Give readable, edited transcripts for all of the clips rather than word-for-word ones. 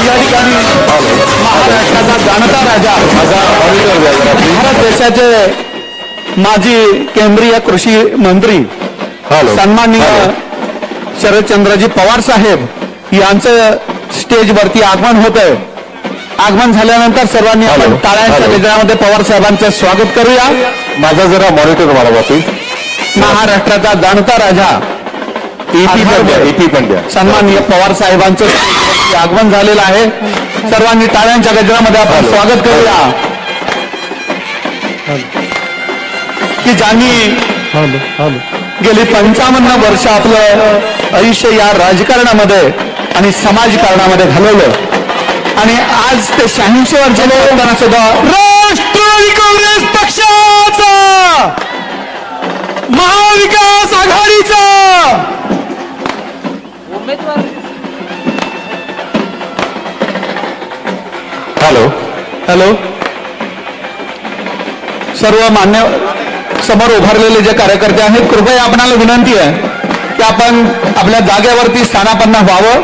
या ठिकाणी महाराष्ट्राचा जाणता राजा भारत देशाचे माजी केंद्रीय कृषी मंत्री सन्माननीय शरदचंद्रजी पवार साहेब यांचं स्टेजवरती आगमन होत आहे। आगमन झाल्यानंतर सर्वांनी आपण टाळ्यांच्या गजरामध्ये पवार साहेबांचं स्वागत करूया। माझा जरा मॉनिटर मारा प्लीज। महाराष्ट्राचा जाणता राजा EP पंड्या सन्माननीय पवार साहेबांचं आगमन झालेलं आहे। सर्वांनी टाळ्यांच्या गजरामध्ये आपण स्वागत करूया की ज्यांनी गेली 55 वर्ष आपलं आयुष्य या राजकारणामध्ये आणि समाजकारणामध्ये घालवलं आणि आज ते 86 वर्षाचे असताना सुद्धा राष्ट्रवादी काँग्रेस पक्षाचा महाविकास आघाडीचा हॅलो सर्व मान्य समोर उभारलेले जे कार्यकर्ते आहेत कृपया आपणाला विनंती आहे की आपण आपल्या जागेवरती स्थानापन्न व्हावं।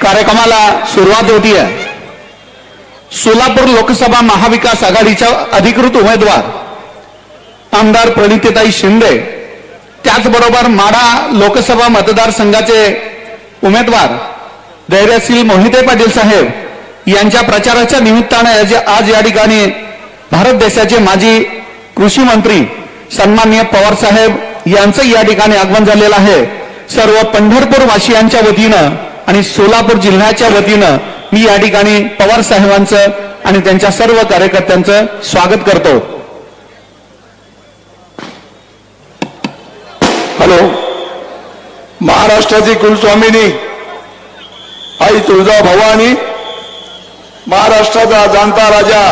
कार्यक्रमाला सुरुवात होती आहे। सोलापूर लोकसभा महाविकास आघाडीच्या अधिकृत उमेदवार आमदार प्रणितीताई शिंदे, त्याचबरोबर माढा लोकसभा मतदारसंघाचे उमेदवार धैर्यशील मोहिते पाटील साहेब यांच्या प्रचाराच्या निमित्ताने आज या ठिकाणी भारत देशाचे माजी कृषी मंत्री सन्माननीय पवार साहेब यांचं या ठिकाणी आगमन झालेलं आहे। सर्व पंढरपूर वासियांच्या वतीनं आणि सोलापूर जिल्ह्याच्या वतीनं मी या ठिकाणी पवार साहेबांचं आणि त्यांच्या सर्व कार्यकर्त्यांचं स्वागत करतो। हॅलो, महाराष्ट्राची कुलस्वामिनी आई तुळजा भवानी, महाराष्ट्राचा जाणता राजा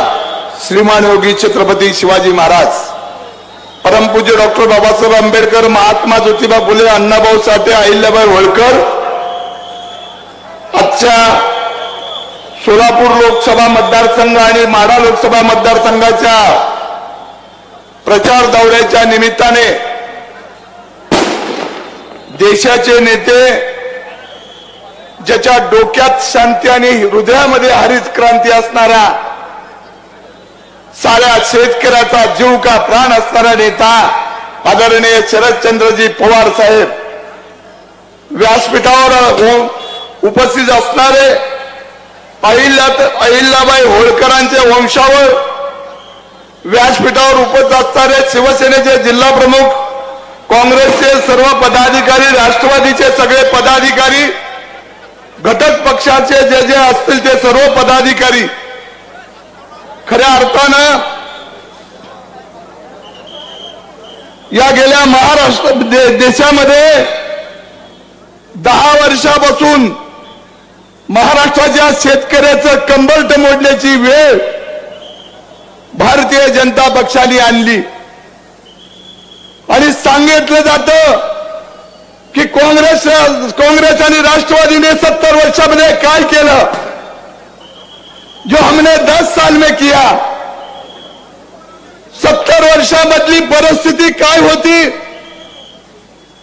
श्रीमान योगी छत्रपती शिवाजी महाराज, परमपूज्य डॉक्टर बाबासाहेब आंबेडकर, महात्मा ज्योतिबा फुले, अण्णाभाऊ साठे, अहिल्याबाई होळकर आजच्या सोलापूर लोकसभा मतदारसंघ आणि माढा लोकसभा मतदारसंघाच्या प्रचार दौऱ्याच्या निमित्ताने देशाचे नेते, ज्याच्या डोक्यात शांती आणि हृदयामध्ये हरित क्रांती असणारा, साऱ्या शेतकऱ्याचा जीव का प्राण असणारा नेता आदरणीय शरदचंद्रजी पवार साहेब व्यासपीठावर उपस्थित असणारे अहिल्याबाई होळकरांच्या वंशावळ व्यासपीठावर उपस्थित असणारे शिवसेनेचे जिल्हा प्रमुख, काँग्रेसचे सर्व पदाधिकारी, राष्ट्रवादीचे सगळे पदाधिकारी, घटक पक्षाचे जे जे असतील ते सर्व पदाधिकारी, खऱ्या अर्थानं या गेल्या महाराष्ट्र देशामध्ये 10 वर्षापासून महाराष्ट्राच्या शेतकऱ्याचं कंबरट मोडण्याची वेळ भारतीय जनता पक्षाने आणली आणि सांगितलं जातं की काँग्रेस आणि राष्ट्रवादीने 70 वर्षामध्ये काय केलं, जो हमने 10 साल में किया। 70 वर्षामधली परिस्थिती काय होती,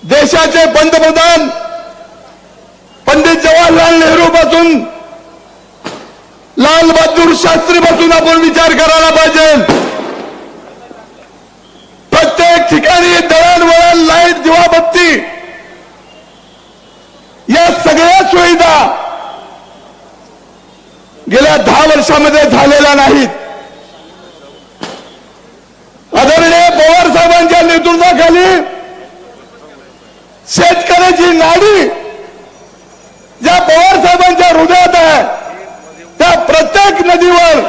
देशाचे पंतप्रधान पंडित जवाहरलाल नेहरू पासून लाल बहादूर शास्त्री पासून आपण विचार करायला पाहिजे। प्रत्येक ठिकाणी दळणवळण, लाईट, दिवाबत्ती या सगळ्या सुविधा गेल्या 10 वर्षामध्ये झालेल्या नाहीत। आदरणीय पवार साहेबांच्या नेतृत्वाखाली शेतकऱ्याची नाडी ज्या पवार साहेबांच्या हृदयात आहे, त्या प्रत्येक नदीवर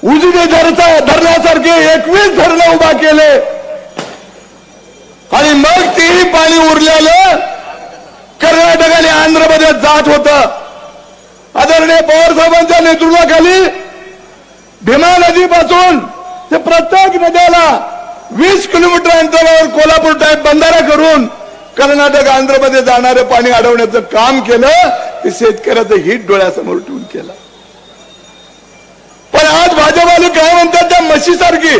उजनी धरणासारखे 21 धरणं उभा केले आणि मग तेही पाणी उरलेलं कर्नाटक आणि आंध्रमध्ये जात होतं। आदरणीय पवार साहेबांच्या नेतृत्वाखाली भीमा नदीपासून ते प्रत्येक नद्याला 20 किलोमीटर अंतरावर कोल्हापूर टाईप बंधारा करून कर्नाटक आंध्रमध्ये जाणारे पाणी अडवण्याचं काम केलं। ते शेतकऱ्याचं हित डोळ्यासमोर ठेवून केलं। पण आज भाजपाने काय म्हणतात, त्या म्हशीसारखी,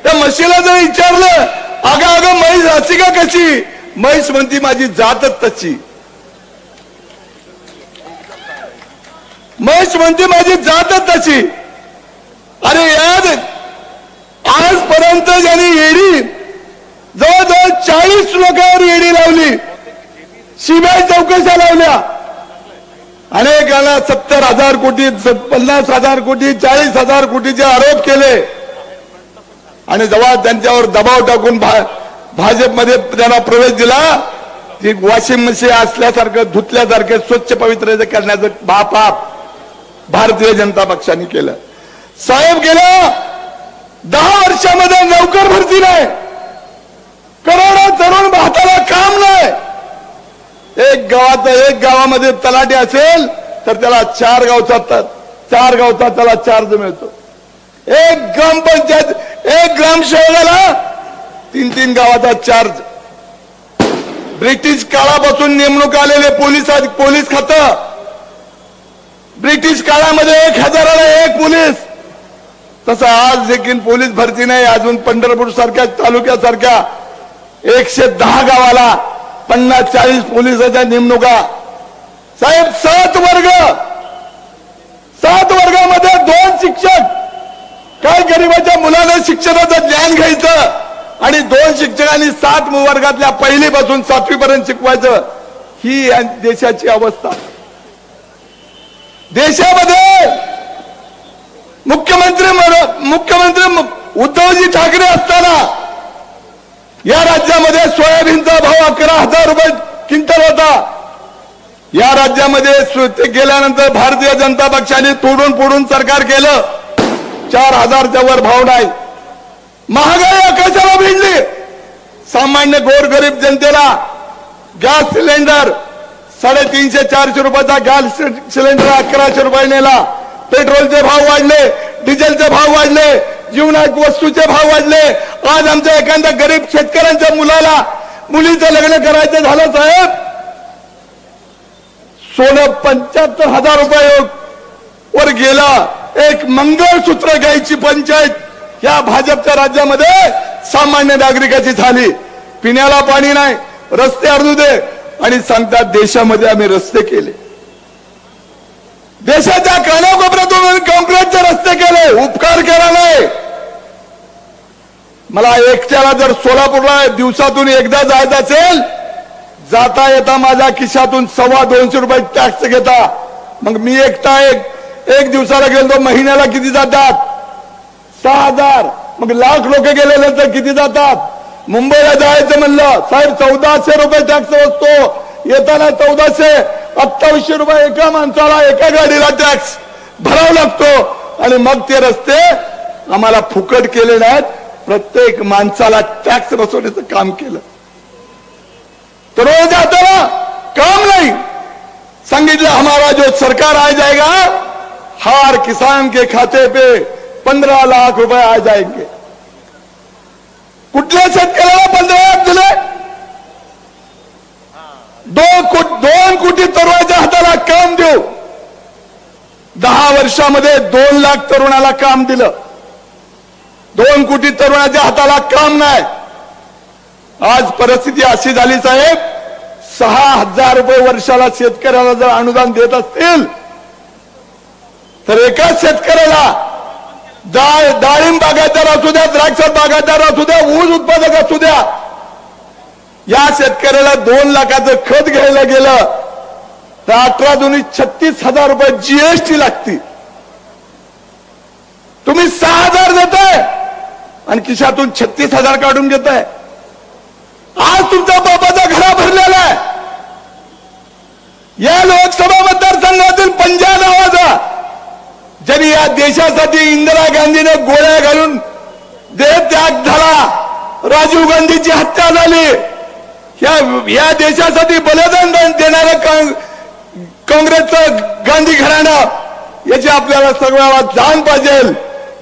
त्या म्हशीला जर विचारलं अगं म्हैस अशी का कशी, म्हैस म्हणती माझी जातच तशी, म्हैस म्हणते माझी जातच तशी. अरे यार, आजपर्यंत ज्यांनी येडी जवळजवळ 40 लोकांवर येडी लावली, सीबीआय चौकशा लावल्या, अनेकांना 70,000 कोटी 50,000 कोटी 40,000 कोटीचे आरोप केले, आणि जेव्हा त्यांच्यावर दबाव टाकून भाजपमध्ये त्यांना प्रवेश दिला, ती वॉशिंग मशीन असल्यासारखं धुतल्यासारखे स्वच्छ पवित्र करण्याचं पाप भारतीय जनता पक्षाने केलं. साहेब, गेल्या 10 वर्षामध्ये नोकर भरती नाही, करोडो तरुण हाताला काम नाही. एक गावामध्ये तलाठी असेल तर त्याला 4 गावचा त्याला चार्ज मिळतो. एक ग्रामपंचायत, एक ग्रामसेवकाला 3 गावाचा चार्ज. ब्रिटिश काळापासून नेमणूक आलेले पोलीस खातं, ब्रिटिश काळामध्ये 1000ला 1 पोलीस, तसं आज देखील पोलीस भरती नाही. अजून पंढरपूर सारख्या तालुक्यासारख्या 110 गावाला 50-40 पोलिसांच्या नेमणुका. साहेब, 7 वर्गामध्ये 2 शिक्षक, काय गरिबाच्या मुलाने शिक्षणाचं ज्ञान घ्यायचं आणि 2 शिक्षकांनी 7 वर्गातल्या पहिलीपासून 7वी पर्यंत शिकवायचं, ही देशाची अवस्था. देशामध्ये मुख्यमंत्री उद्धवजी ठाकरे असताना या राज्यामध्ये सोयाबीनचा भाव 11,000 रुपये क्विंटल होता. या राज्यामध्ये गेल्यानंतर भारतीय जनता पक्षाने तोडून सरकार केलं, 4,000च्या वर भाव नाही. महागाई आकाशाला भिडली. सामान्य गोरगरीब जनतेला गॅस सिलेंडर 350-400 रुपयाचा गॅस सिलेंडर 1100 रुपये नेला. पेट्रोलचे भाव वाढले, डिझेलचे भाव वाढले, जीवनात वस्तूचे भाव वाढले. आज आमच्या एखाद्या गरीब शेतकऱ्यांच्या मुलीचं लग्न करायचं झालं साहेब, सोनं 75,000 रुपये वर गेला. एक मंगळसूत्र घ्यायची पंचायत या भाजपच्या राज्यामध्ये सामान्य नागरिकाची झाली. पिण्याला पाणी नाही, रस्ते अर्धुदे, आणि सांगतात देशामध्ये आम्ही रस्ते केले. देशाच्या कानाकोपऱ्यातून काँक्रीटचे रस्ते केले, उपकार केला नाही. मला एकट्याला जर सोलापूरला दिवसातून एकदा जायचं असेल, जाता येता माझ्या खिशातून 225 रुपये टॅक्स घेता. मग मी एकटा एक दिवसाला गेलो, महिन्याला किती जातात? 6,000. मग लाख लोक गेलेले तर किती जातात? मुंबईला जायचं म्हणलं साहेब 1,400 रुपये टॅक्स असतो, येताना 1,428 रुपये एका माणसाला, एका गाडीला टॅक्स भरावा लागतो. आणि मग ते रस्ते आम्हाला फुकट केले नाहीत, प्रत्येक माणसाला टॅक्स बसवण्याचं काम केलं. तर रोज आता काम नाही. सांगितलं हमारा जो सरकार आ जाएगा, हर किसान के खाते पे 15 लाख रुपये आ जाएंगे. कुठल्या शेतकऱ्याला 15 लाख दिले? 2 कोटी तरुणाच्या हाताला काम देऊ. 10 वर्षामध्ये 2 लाख तरुणाला काम दिलं. 2 कोटी तरुणाच्या हाताला काम नाही. आज परिस्थिती अशी झाली साहेब, 6,000 रुपये वर्षाला शेतकऱ्याला जर अनुदान देत असतील तर एका शेतकऱ्याला डाळिंब बागायतदार असू द्या, द्राक्ष बागायतदार असू द्या, ऊस उत्पादक असू द्या, या शेतकऱ्याला 2 लाखाचं खत घ्यायला गेलं तर 18 36,000 रुपये जीएसटी लागती. तुम्ही 6,000 देताय आणि खिशातून 36,000 काढून घेताय. आज तुमचा बाबाचा घरा भरलेला आहे. या लोकसभा मतदारसंघातील पंजा नावाचा, ज्यांनी या देशासाठी इंदिरा गांधीने गोळ्या घालून देहत्याग झाला, राजीव गांधीची हत्या झाली, या देशासाठी बलिदान देणारं काँग्रेसचं गांधी घराणं, याची आपल्याला सगळ्याला जाण पाहिजे.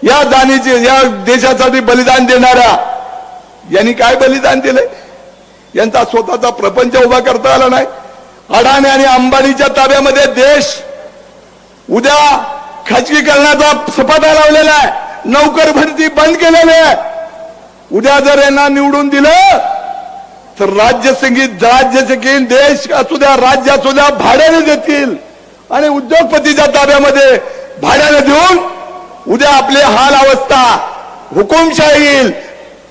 या जाणीची, या देशासाठी बलिदान देणाऱ्या यांनी काय बलिदान दिलंय? यांचा स्वतःचा प्रपंच उभा करता आला नाही. अडाणी आणि अंबानीच्या ताब्यामध्ये देश उद्या खाजगीकरणाचा सपाटा लावलेला आहे. नोकर भरती बंद केलेली आहे. उद्या जर यांना निवडून दिलं तर राज्य संगीत देश असू द्या, राज्य असू द्या, भाड्याने देतील आणि उद्योगपतीच्या ताब्यामध्ये भाड्याने देऊन उद्या आपले हाल अवस्था, हुकुमशाही येईल,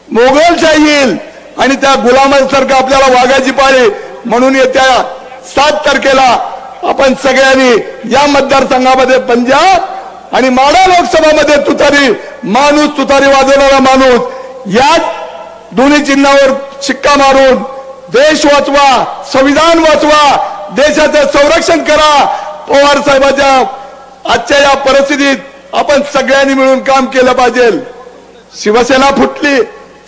मोगलशाही येईल आणि त्या गुलामांसारखं आपल्याला वागायची पाळी. म्हणून येत्या 7 तारखेला आपण सगळ्यांनी या मतदारसंघामध्ये पंजाब आणि माढा लोकसभामध्ये तुतारी वाजवणारा माणूस याच दोन्ही चिन्हावर शिक्का मारून देश वाचवा, संविधान वाचवा, देशाचं संरक्षण करा. पवार साहेबांच्या आजच्या या परिस्थितीत आपण सगळ्यांनी मिळून काम केलं पाहिजे. शिवसेना फुटली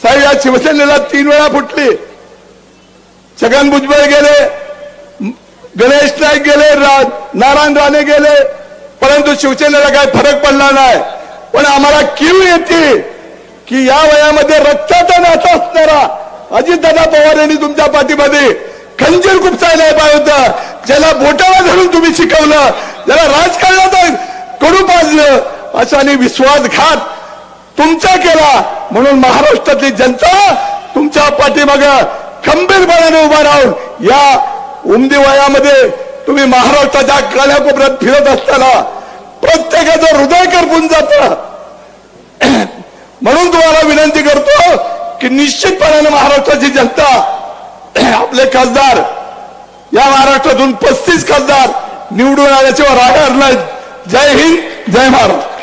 साहेब, या शिवसेनेला 3 वेळा फुटली. छगन भुजबळ गेले, गणेश नाईक गेले, नारायण राणे गेले, परंतु शिवसेनेला काही फरक पडला नाही. पण आम्हाला कीव येते की या वयामध्ये रक्ताचा नाता असणारा अजितदादा पवार यांनी तुमच्या पाठीमध्ये खंजीर खुपसायला पाहिजे होतं. ज्याला बोटाला धरून तुम्ही शिकवलं, ज्याला राजकारणात कडू पाजलं, अशाने विश्वासघात तुमचा केला. म्हणून महाराष्ट्रातली जनता तुमच्या पाठीमागं खंबीरपणाने उभा राहून या उमदी वयामध्ये तुम्ही महाराष्ट्राच्या कानाकोपऱ्यात फिरत असताना प्रत्येकाचं हृदय करपून जातं. म्हणून तुम्हाला विनंती करतो की निश्चितपणाने महाराष्ट्राची जनता आपले खासदार, या महाराष्ट्रातून 35 खासदार निवडून आल्याशिवाय राहणार नाहीत. जय हिंद, जय महाराष्ट्र.